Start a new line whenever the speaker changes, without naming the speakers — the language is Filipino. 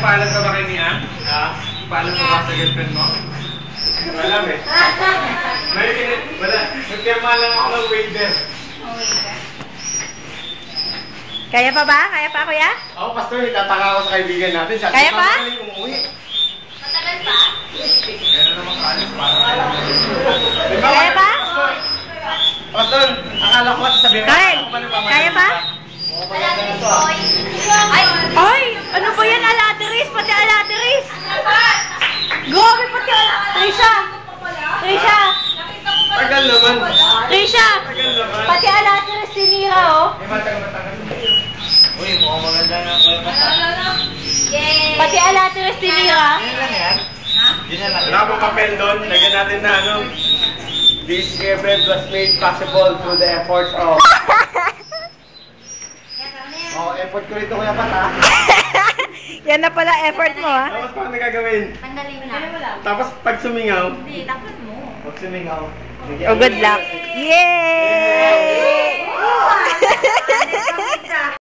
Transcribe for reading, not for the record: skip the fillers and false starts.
nagpaalam ka ba kay Mia? Ha? Paalam ka ba sa girlfriend mo? Wala eh. Wala. Nagpirma lang ako ng waiver.
Kaya pa ba? Kaya pa, kuya?
Ako, pastor, itataka ako sa kaibigan natin.
Kaya pa?
Matagal pa?
Gano'n naman kaalis para.
Kaya pa?
Pastor, akala ko kasi sabihin.
Kaya pa? Ay! Ano ba yan? Alateris! Pati alateris! Grabe pati alateris! Trisha!
Tagal naman.
Trisha!
Tagal naman.
Pati alateris sinira, oh!
Matagal. Uy, mukhang maganda na ako.
Yay!
Pati alateris sinira.
Yan lang yan? Ha? Yan lang. Wala akong papel doon. Lagyan natin na ano. This event was made possible through the efforts of... effort ko rito kuya Pat, ha?
Yan na pala effort mo, ha?
Tapos paano gagawin?
Tanggalin na.
Tapos pag sumingaw.
Hindi, tapos mo.
Pag sumingaw.
Oh, good luck. Yay!